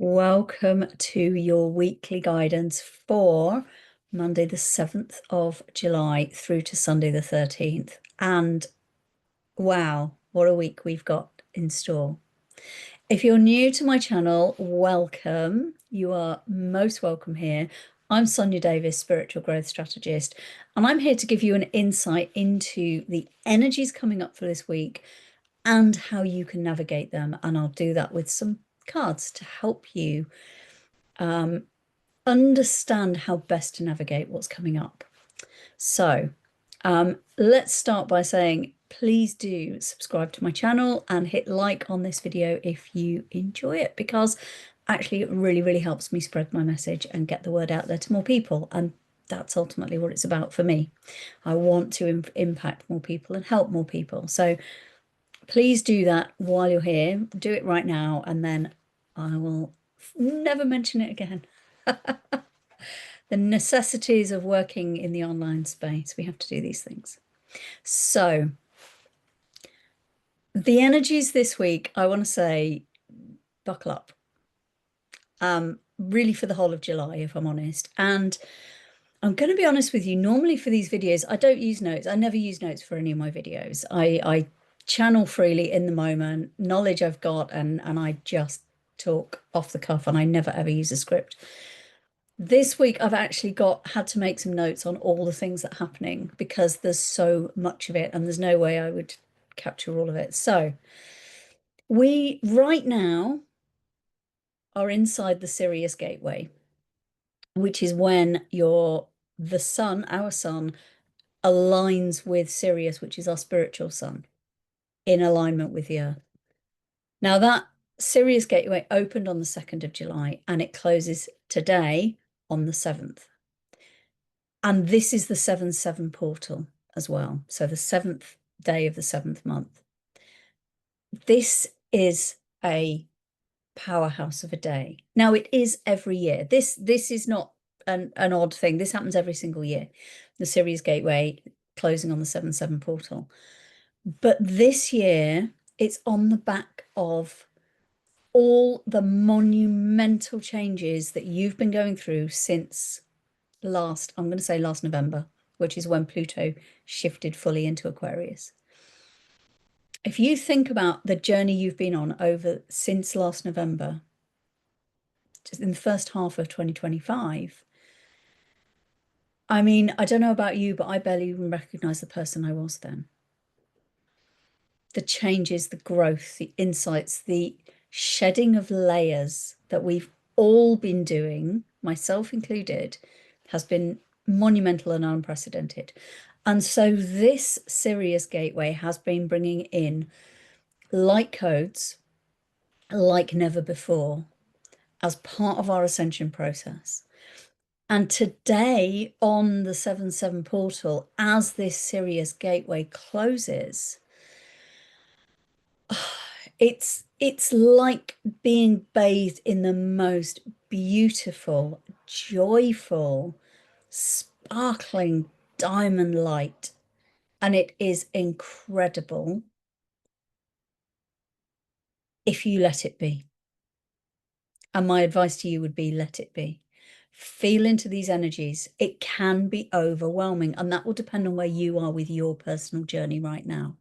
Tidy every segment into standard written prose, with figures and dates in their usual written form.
Welcome to your weekly guidance for Monday the 7th of July through to Sunday the 13th. And wow, what a week we've got in store. If you're new to my channel, welcome. You are most welcome here. I'm Sonia Davis, spiritual growth strategist, and I'm here to give you an insight into the energies coming up for this week and how you can navigate them. And I'll do that with some cards to help you understand how best to navigate what's coming up. So let's start by saying, please do subscribe to my channel and hit like on this video if you enjoy it, because actually it really helps me spread my message and get the word out there to more people. And that's ultimately what it's about for me. I want to impact more people and help more people. So please do that while you're here. Do it right now, and then I will never mention it again. The necessities of working in the online space. We have to do these things. So the energies this week, I want to say, buckle up. Really for the whole of July, if I'm honest. And I'm going to be honest with you, normally for these videos, I don't use notes. I never use notes for any of my videos. I channel freely in the moment, knowledge I've got, and I just talk off the cuff, and I never ever use a script. This week I've actually had to make some notes on all the things that are happening, because there's so much of it and there's no way I would capture all of it. So we right now are inside the Sirius gateway, which is when the sun, our sun, aligns with Sirius, which is our spiritual sun, in alignment with the earth. Now that Sirius gateway opened on the 2nd of July and it closes today on the 7th. And this is the 7/7 portal as well. So the 7th day of the 7th month. This is a powerhouse of a day. Now it is every year. This is not an odd thing. This happens every single year. The Sirius gateway closing on the 7/7 portal. But this year it's on the back of all the monumental changes that you've been going through since I'm going to say last November, which is when Pluto shifted fully into Aquarius. If you think about the journey you've been on since last November, just in the first half of 2025, I mean, I don't know about you, but I barely even recognize the person I was then. The changes, the growth, the insights, the shedding of layers that we've all been doing, myself included, has been monumental and unprecedented. And so this Sirius gateway has been bringing in light codes like never before as part of our ascension process. And today on the 7/7 portal, as this Sirius gateway closes, it's like being bathed in the most beautiful, joyful, sparkling diamond light, and it is incredible if you let it be. And my advice to you would be, let it be. Feel into these energies. It can be overwhelming, and that will depend on where you are with your personal journey right now.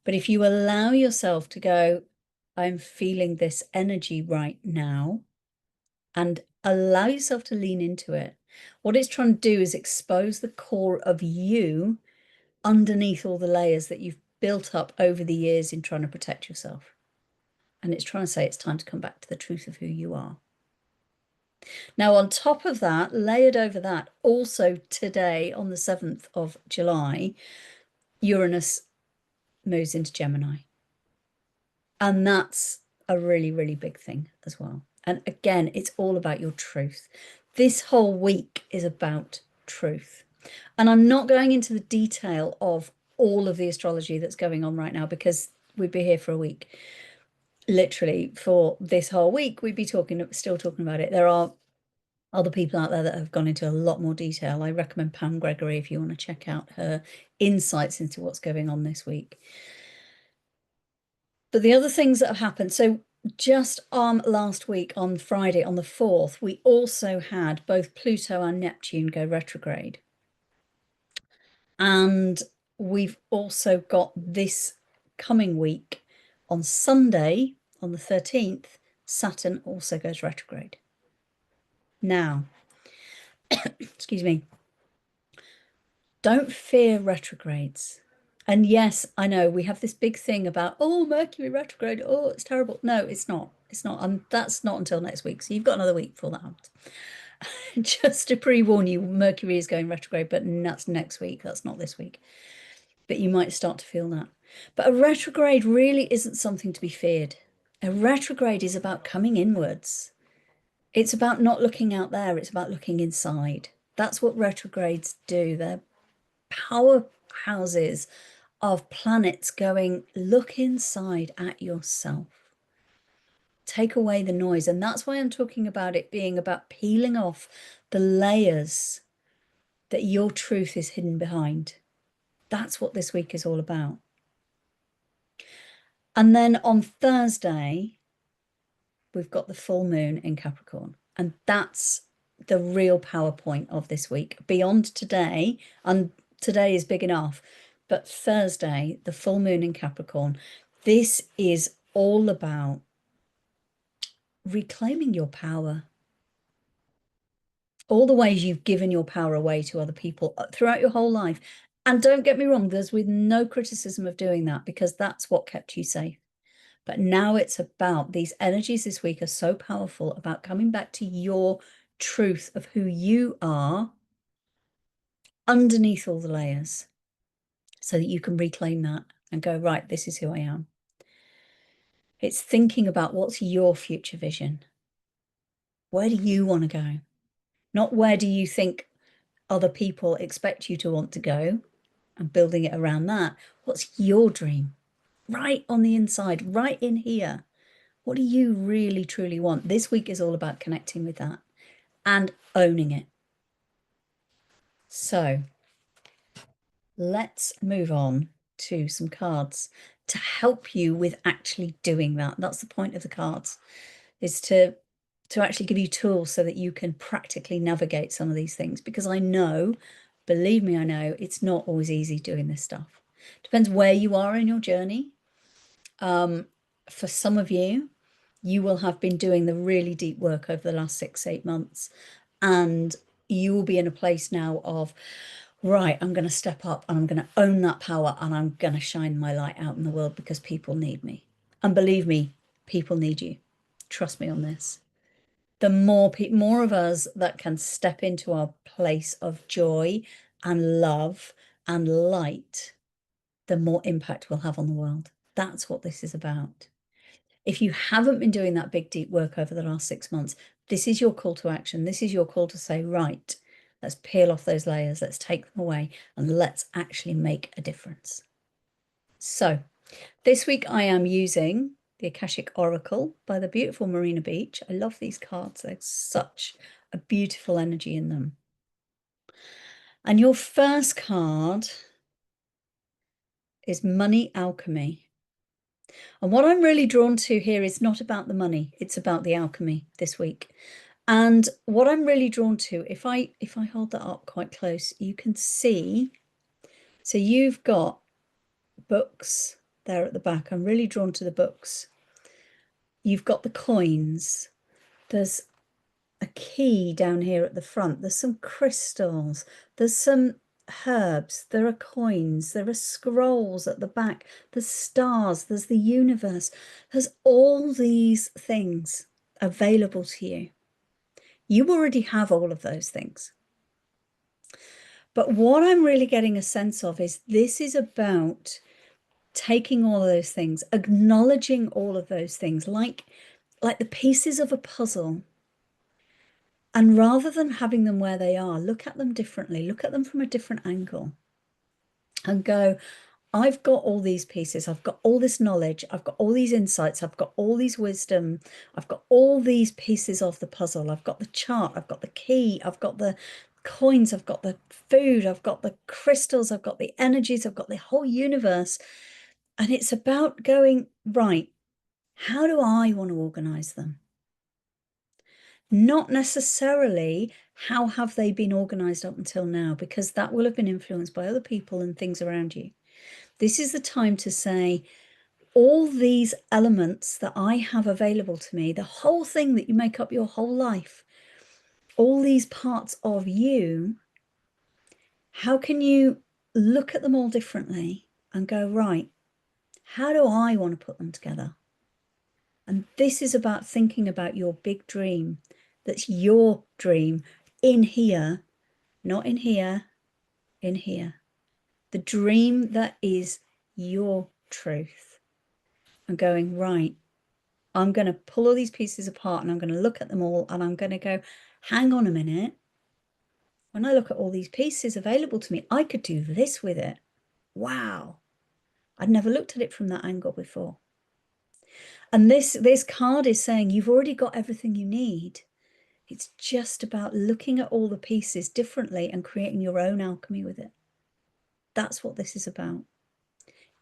But if you allow yourself to go, I'm feeling this energy right now, and allow yourself to lean into it, what it's trying to do is expose the core of you underneath all the layers that you've built up over the years in trying to protect yourself. And it's trying to say it's time to come back to the truth of who you are. Now, on top of that, layered over that, also today on the 7th of July, Uranus moves into Gemini. And that's a really big thing as well. And again, it's all about your truth. This whole week is about truth. And I'm not going into the detail of all of the astrology that's going on right now, because we'd be here for a week. Literally, for this whole week, we'd be still talking about it. There are other people out there that have gone into a lot more detail. I recommend Pam Gregory if you want to check out her insights into what's going on this week. But the other things that have happened, so just last week on Friday, on the 4th, we also had both Pluto and Neptune go retrograde. And we've also got this coming week on Sunday, on the 13th, Saturn also goes retrograde. Now, excuse me, don't fear retrogrades. And yes, I know we have this big thing about, oh, Mercury retrograde, oh, it's terrible. No, it's not. It's not. And that's not until next week. So you've got another week for that. Just to pre-warn you, Mercury is going retrograde, but that's next week. That's not this week. But you might start to feel that. But a retrograde really isn't something to be feared. A retrograde is about coming inwards. It's about not looking out there. It's about looking inside. That's what retrogrades do. They're powerhouses of planets going, look inside at yourself. Take away the noise. And that's why I'm talking about it being about peeling off the layers that your truth is hidden behind. That's what this week is all about. And then on Thursday, we've got the full moon in Capricorn. And that's the real PowerPoint of this week. Beyond today, and today is big enough, but Thursday, the full moon in Capricorn, this is all about reclaiming your power. All the ways you've given your power away to other people throughout your whole life. And don't get me wrong, there's with no criticism of doing that, because that's what kept you safe. But now it's about these energies this week are so powerful about coming back to your truth of who you are underneath all the layers, so that you can reclaim that and go, right, this is who I am. It's thinking about what's your future vision. Where do you want to go? Not where do you think other people expect you to want to go, and building it around that. What's your dream? Right on the inside, right in here. What do you really, truly want? This week is all about connecting with that and owning it. So let's move on to some cards to help you with actually doing that. That's the point of the cards, is to actually give you tools so that you can practically navigate some of these things. Because I know, believe me, I know it's not always easy doing this stuff. Depends where you are in your journey. For some of you, you will have been doing the really deep work over the last 6-8 months, and you will be in a place now of, right, I'm going to step up and I'm going to own that power and I'm going to shine my light out in the world because people need me. And believe me, people need you. Trust me on this. The more of us that can step into our place of joy and love and light, the more impact we'll have on the world. That's what this is about. If you haven't been doing that big, deep work over the last 6 months, this is your call to action. This is your call to say, right, let's peel off those layers, let's take them away, and let's actually make a difference. So this week I am using the Akashic Oracle by the beautiful Marina Beech. I love these cards. There's such a beautiful energy in them. And your first card is Money Alchemy. And what I'm really drawn to here is not about the money, it's about the alchemy this week. And what I'm really drawn to, if I hold that up quite close, you can see, so you've got books there at the back. I'm really drawn to the books. You've got the coins. There's a key down here at the front. There's some crystals. There's some herbs. There are coins. There are scrolls at the back. There's stars. There's the universe. There's all these things available to you. You already have all of those things. But what I'm really getting a sense of is this is about taking all of those things, acknowledging all of those things like the pieces of a puzzle. And rather than having them where they are, look at them differently, look at them from a different angle and go, I've got all these pieces, I've got all this knowledge, I've got all these insights, I've got all these wisdom, I've got all these pieces of the puzzle, I've got the chart, I've got the key, I've got the coins, I've got the food, I've got the crystals, I've got the energies, I've got the whole universe. And it's about going, right, How do I want to organize them? Not necessarily how have they been organized up until now, because that will have been influenced by other people and things around you. This is the time to say, all these elements that I have available to me, the whole thing that you make up your whole life, all these parts of you, how can you look at them all differently and go, right, how do I want to put them together? And this is about thinking about your big dream. That's your dream in here, not in here, in here. The dream that is your truth. And going, right, I'm going to pull all these pieces apart and I'm going to look at them all and I'm going to go, hang on a minute. When I look at all these pieces available to me, I could do this with it. Wow. I'd never looked at it from that angle before. And this card is saying you've already got everything you need. It's just about looking at all the pieces differently and creating your own alchemy with it. That's what this is about.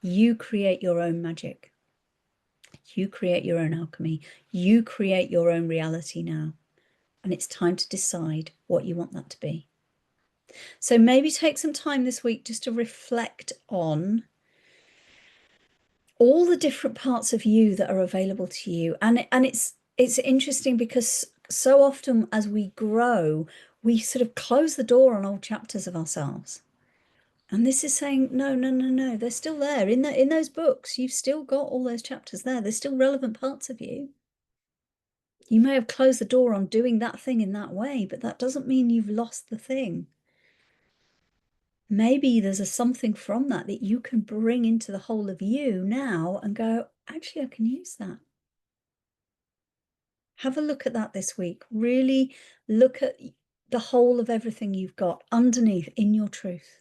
You create your own magic. You create your own alchemy. You create your own reality now. And it's time to decide what you want that to be. So maybe take some time this week just to reflect on all the different parts of you that are available to you. And it's interesting because so often as we grow, we sort of close the door on old chapters of ourselves. And this is saying, no, no, no, no, they're still there. In those books, you've still got all those chapters there. There's still relevant parts of you. You may have closed the door on doing that thing in that way, but that doesn't mean you've lost the thing. Maybe there's a something from that that you can bring into the whole of you now and go, actually, I can use that. Have a look at that this week. Really look at the whole of everything you've got underneath in your truth.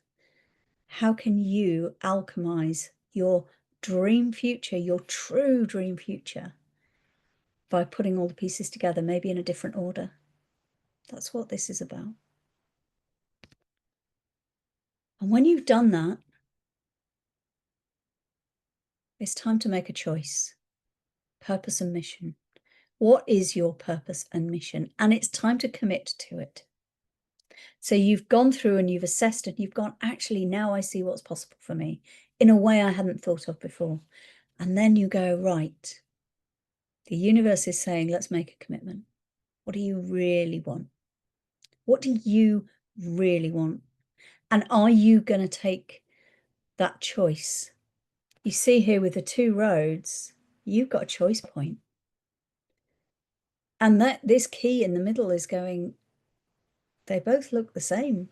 How can you alchemize your dream future, your true dream future, by putting all the pieces together, maybe in a different order? That's what this is about. And when you've done that, it's time to make a choice. Purpose and mission. What is your purpose and mission? And it's time to commit to it. So you've gone through and you've assessed and you've gone, actually, now I see what's possible for me in a way I hadn't thought of before. And then you go, right, the universe is saying, let's make a commitment. What do you really want? What do you really want? And are you going to take that choice? You see here with the two roads, you've got a choice point. And that this key in the middle is going, they both look the same,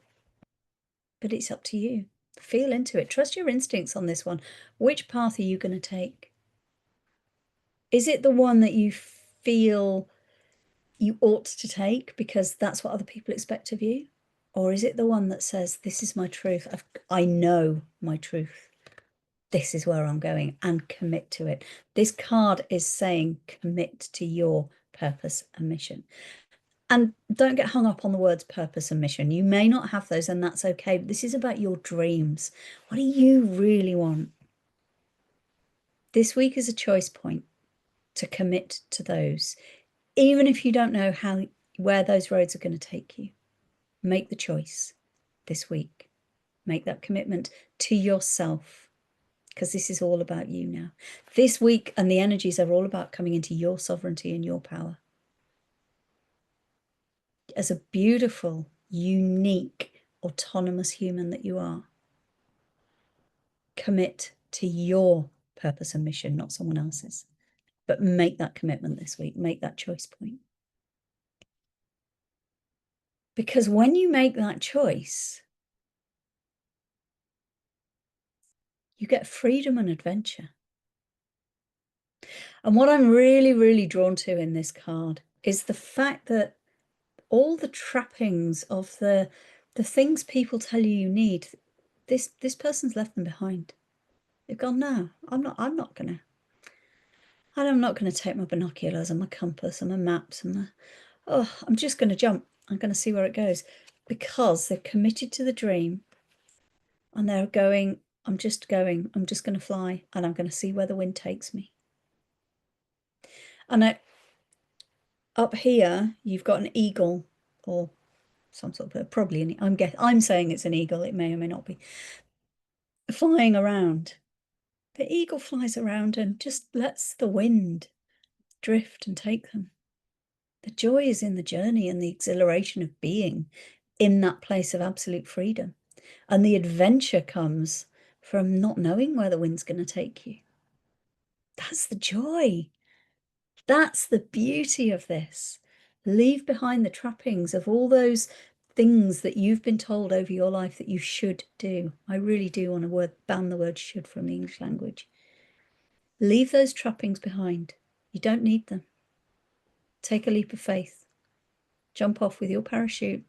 but it's up to you. Feel into it. Trust your instincts on this one. Which path are you going to take? Is it the one that you feel you ought to take because that's what other people expect of you? Or is it the one that says, this is my truth, I know my truth, this is where I'm going, and commit to it? This card is saying commit to your purpose and mission. And don't get hung up on the words purpose and mission. You may not have those, and that's okay. But this is about your dreams. What do you really want? This week is a choice point to commit to those. Even if you don't know where those roads are going to take you, make the choice this week. Make that commitment to yourself, because this is all about you now. This week and the energies are all about coming into your sovereignty and your power. As a beautiful, unique, autonomous human that you are, commit to your purpose and mission, not someone else's. But make that commitment this week. Make that choice point. Because when you make that choice, you get freedom and adventure. And what I'm really, really drawn to in this card is the fact that all the trappings of the things people tell you need, this person's left them behind. They've gone, no, I'm not gonna take my binoculars and my compass and my maps and I'm just gonna jump. I'm gonna see where it goes, because they've committed to the dream and they're going, I'm just gonna fly and I'm gonna see where the wind takes me. And up here, you've got an eagle or some sort of, probably I'm saying it's an eagle. It may or may not be, flying around. The eagle flies around and just lets the wind drift and take them. The joy is in the journey and the exhilaration of being in that place of absolute freedom. And the adventure comes from not knowing where the wind's going to take you. That's the joy. That's the beauty of this. Leave behind the trappings of all those things that you've been told over your life that you should do. I really do want to ban the word should from the English language. Leave those trappings behind. You don't need them. Take a leap of faith. Jump off with your parachute.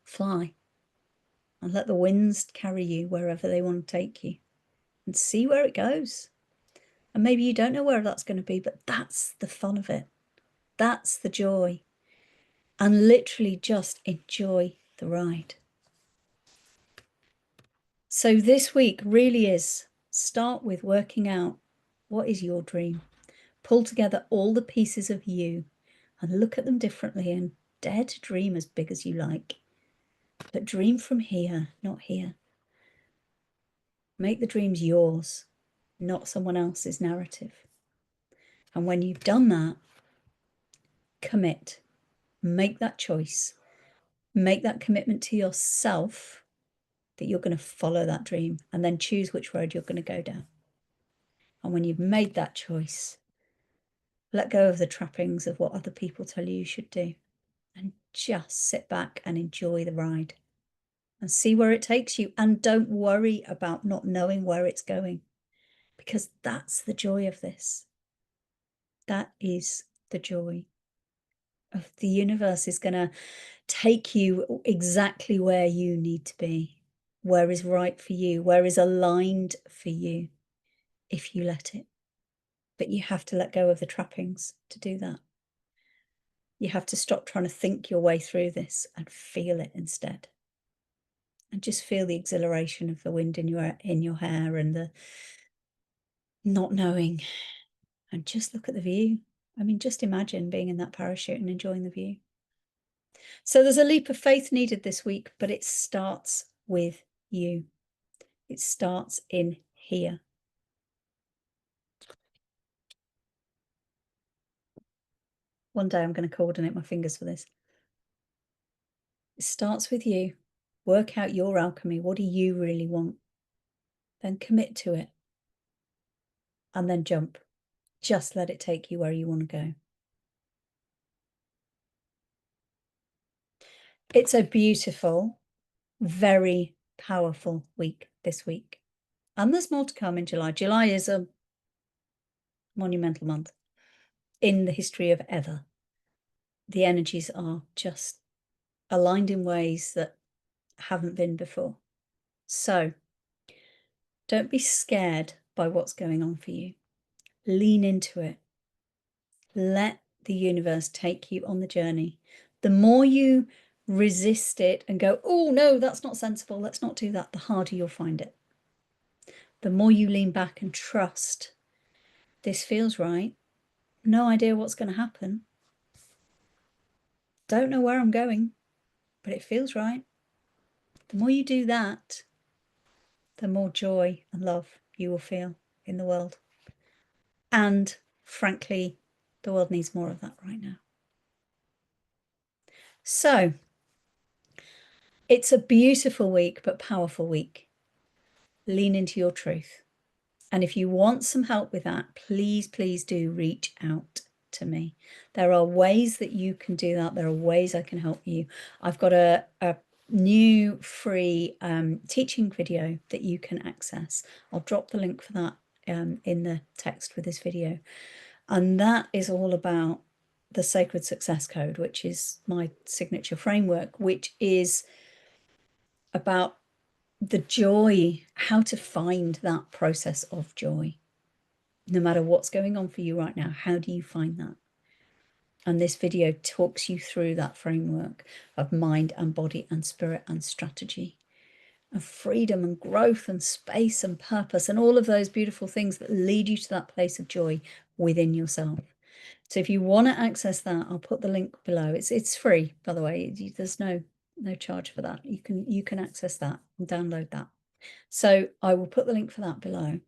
Fly. And let the winds carry you wherever they want to take you. And see where it goes. And maybe you don't know where that's going to be, but that's the fun of it. That's the joy. And literally just enjoy the ride. So this week really is, start with working out what is your dream. Pull together all the pieces of you and look at them differently and dare to dream as big as you like. But dream from here, not here. Make the dreams yours, not someone else's narrative. And when you've done that, commit. Make that choice. Make that commitment to yourself that you're going to follow that dream and then choose which road you're going to go down. And when you've made that choice, let go of the trappings of what other people tell you should do and just sit back and enjoy the ride and see where it takes you. And don't worry about not knowing where it's going, because that's the joy of this. That is the joy of the universe is going to take you exactly where you need to be, where is right for you, where is aligned for you, if you let it. But you have to let go of the trappings to do that. You have to stop trying to think your way through this and feel it instead. And just feel the exhilaration of the wind in your hair and the not knowing. And just look at the view. I mean, just imagine being in that parachute and enjoying the view. So there's a leap of faith needed this week, but it starts with you. It starts in here. One day I'm going to coordinate my fingers for this. It starts with you. Work out your alchemy. What do you really want? Then commit to it. And then jump. Just let it take you where you want to go. It's a beautiful, very powerful week this week. And there's more to come in July. July is a monumental month in the history of ever. The energies are just aligned in ways that haven't been before. So don't be scared by what's going on for you. Lean into it. Let the universe take you on the journey. The more you resist it and go, oh no, that's not sensible, let's not do that, the harder you'll find it. The more you lean back and trust, this feels right. No idea what's going to happen. Don't know where I'm going, but it feels right. The more you do that, the more joy and love you will feel in the world. And frankly, the world needs more of that right now. So it's a beautiful week, but powerful week. Lean into your truth. And if you want some help with that, please, please do reach out to me. There are ways that you can do that. There are ways I can help you. I've got a new free teaching video that you can access. I'll drop the link for that in the text with this video. And that is all about the Sacred Success Code, which is my signature framework, which is about the joy, how to find that process of joy. No matter what's going on for you right now, how do you find that? And this video talks you through that framework of mind and body and spirit and strategy and freedom and growth and space and purpose and all of those beautiful things that lead you to that place of joy within yourself. So if you want to access that, I'll put the link below. It's free, by the way. There's no charge for that. You can access that and download that. So I will put the link for that below.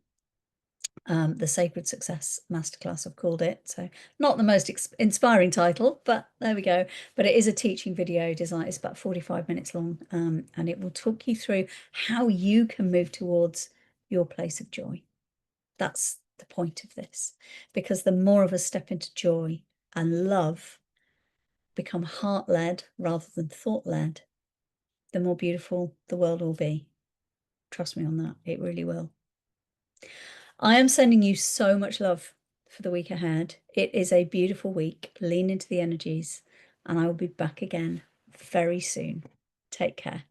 The Sacred Success Masterclass, I've called it. So not the most inspiring title, but there we go. But it is a teaching video design. It's about 45 minutes long, and it will talk you through how you can move towards your place of joy. That's the point of this, because the more of us step into joy and love, become heart-led rather than thought-led, the more beautiful the world will be. Trust me on that, it really will. I am sending you so much love for the week ahead. It is a beautiful week. Lean into the energies, and I will be back again very soon. Take care.